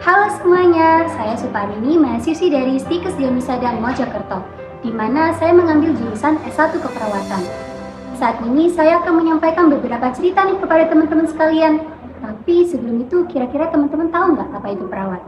Halo semuanya, saya Suparmini, mahasiswi dari Stikes Dionusadang Mojokerto, di mana saya mengambil jurusan S1 Keperawatan. Saat ini saya akan menyampaikan beberapa cerita nih kepada teman-teman sekalian. Tapi sebelum itu, kira-kira teman-teman tahu nggak apa itu perawat?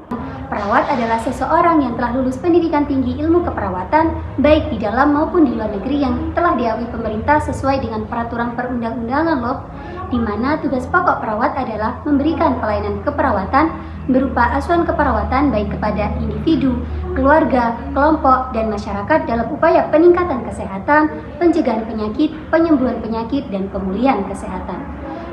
Perawat adalah seseorang yang telah lulus pendidikan tinggi ilmu keperawatan, baik di dalam maupun di luar negeri yang telah diakui pemerintah sesuai dengan peraturan perundang-undangan loh, di mana tugas pokok perawat adalah memberikan pelayanan keperawatan berupa asuhan keperawatan baik kepada individu, keluarga, kelompok, dan masyarakat dalam upaya peningkatan kesehatan, pencegahan penyakit, penyembuhan penyakit, dan pemulihan kesehatan.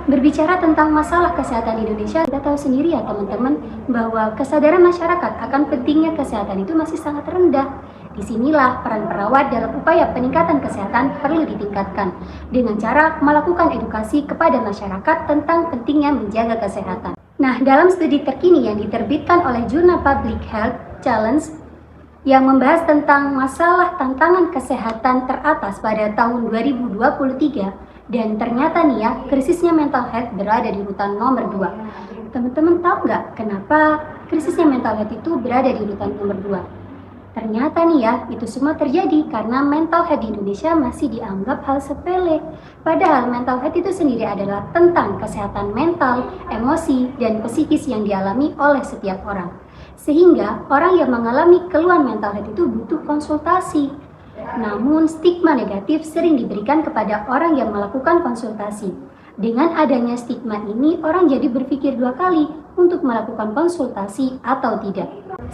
Berbicara tentang masalah kesehatan Indonesia, kita tahu sendiri ya teman-teman bahwa kesadaran masyarakat akan pentingnya kesehatan itu masih sangat rendah. Disinilah peran perawat dalam upaya peningkatan kesehatan perlu ditingkatkan dengan cara melakukan edukasi kepada masyarakat tentang pentingnya menjaga kesehatan. Nah, dalam studi terkini yang diterbitkan oleh jurnal Public Health Challenge yang membahas tentang masalah tantangan kesehatan teratas pada tahun 2023, dan ternyata nih ya, krisisnya mental health berada di urutan nomor 2. Teman-teman tahu nggak kenapa krisisnya mental health itu berada di urutan nomor 2? Ternyata nih ya, itu semua terjadi karena mental health di Indonesia masih dianggap hal sepele. Padahal mental health itu sendiri adalah tentang kesehatan mental, emosi, dan psikis yang dialami oleh setiap orang. Sehingga orang yang mengalami keluhan mental health itu butuh konsultasi. Namun stigma negatif sering diberikan kepada orang yang melakukan konsultasi. Dengan adanya stigma ini, orang jadi berpikir 2 kali untuk melakukan konsultasi atau tidak.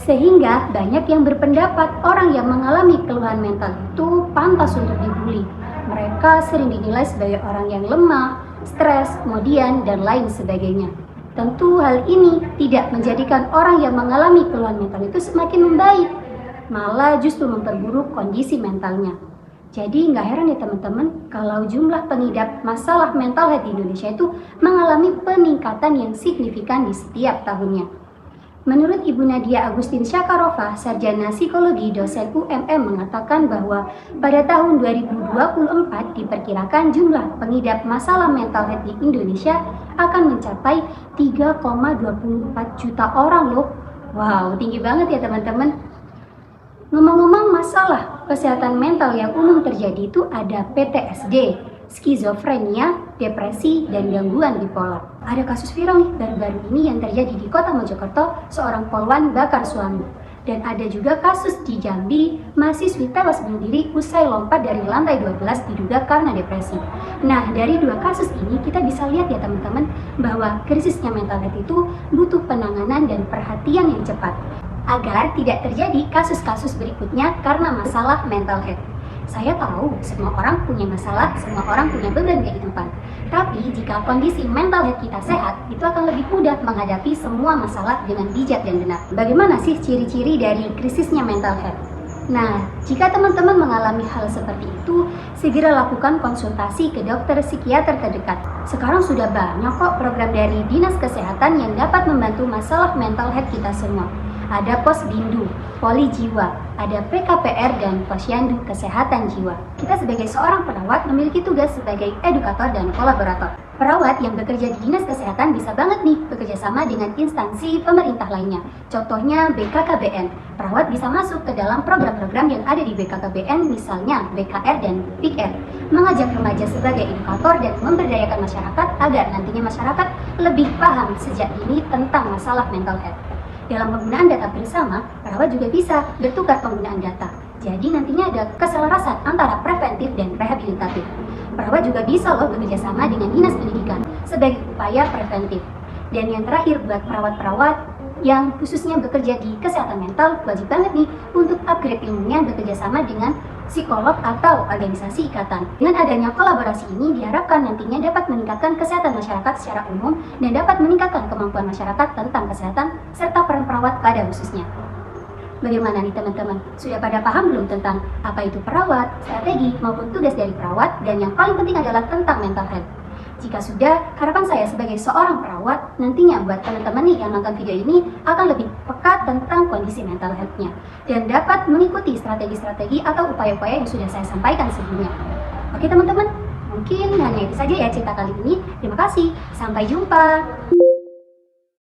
Sehingga banyak yang berpendapat orang yang mengalami keluhan mental itu pantas untuk dibully. Mereka sering dinilai sebagai orang yang lemah, stres, kemudian, dan lain sebagainya. Tentu hal ini tidak menjadikan orang yang mengalami keluhan mental itu semakin membaik, malah justru memperburuk kondisi mentalnya. Jadi nggak heran ya teman-teman kalau jumlah pengidap masalah mental health di Indonesia itu mengalami peningkatan yang signifikan di setiap tahunnya. Menurut Ibu Nadia Agustin Syakarova, sarjana psikologi dosen UMM mengatakan bahwa pada tahun 2024 diperkirakan jumlah pengidap masalah mental health di Indonesia akan mencapai 3,24 juta orang loh. Wow, tinggi banget ya teman-teman. Ngomong-ngomong masalah kesehatan mental yang umum terjadi itu ada PTSD, skizofrenia, depresi, dan gangguan bipolar. Ada kasus viral nih baru-baru ini yang terjadi di kota Mojokerto, seorang polwan bakar suami. Dan ada juga kasus di Jambi, mahasiswi tewas bunuh diri usai lompat dari lantai 12 diduga karena depresi. Nah, dari 2 kasus ini kita bisa lihat ya teman-teman bahwa krisisnya mental health itu butuh penanganan dan perhatian yang cepat agar tidak terjadi kasus-kasus berikutnya karena masalah mental health. Saya tahu semua orang punya masalah, semua orang punya beban kehidupan. Tapi jika kondisi mental health kita sehat, itu akan lebih mudah menghadapi semua masalah dengan bijak dan benar. Bagaimana sih ciri-ciri dari krisisnya mental health? Nah, jika teman-teman mengalami hal seperti itu, segera lakukan konsultasi ke dokter psikiater terdekat. Sekarang sudah banyak kok program dari Dinas Kesehatan yang dapat membantu masalah mental health kita semua. Ada Posbindu, Poli Jiwa, ada PKPR, dan Posyandu Kesehatan Jiwa. Kita sebagai seorang perawat memiliki tugas sebagai edukator dan kolaborator. Perawat yang bekerja di Dinas Kesehatan bisa banget nih bekerja sama dengan instansi pemerintah lainnya. Contohnya BKKBN. Perawat bisa masuk ke dalam program-program yang ada di BKKBN, misalnya BKR dan PIKR. Mengajak remaja sebagai edukator dan memberdayakan masyarakat agar nantinya masyarakat lebih paham sejak dini tentang masalah mental health. Dalam penggunaan data bersama, perawat juga bisa bertukar penggunaan data. Jadi nantinya ada keselarasan antara preventif dan rehabilitatif. Perawat juga bisa loh bekerja sama dengan Dinas Pendidikan sebagai upaya preventif. Dan yang terakhir buat perawat-perawat yang khususnya bekerja di kesehatan mental, wajib banget nih untuk upgrade ilmunya bekerja sama dengan psikolog atau organisasi ikatan. Dengan adanya kolaborasi ini diharapkan nantinya dapat meningkatkan kesehatan masyarakat secara umum dan dapat meningkatkan kemampuan masyarakat tentang kesehatan serta peran perawat pada khususnya. Bagaimana nih teman-teman? Sudah pada paham belum tentang apa itu perawat, strategi maupun tugas dari perawat, dan yang paling penting adalah tentang mental health? Jika sudah, harapan saya sebagai seorang perawat nantinya buat teman-teman nih yang nonton video ini akan lebih peka tentang kondisi mental health-nya dan dapat mengikuti strategi-strategi atau upaya-upaya yang sudah saya sampaikan sebelumnya. Oke teman-teman, mungkin hanya itu saja ya cerita kali ini. Terima kasih, sampai jumpa.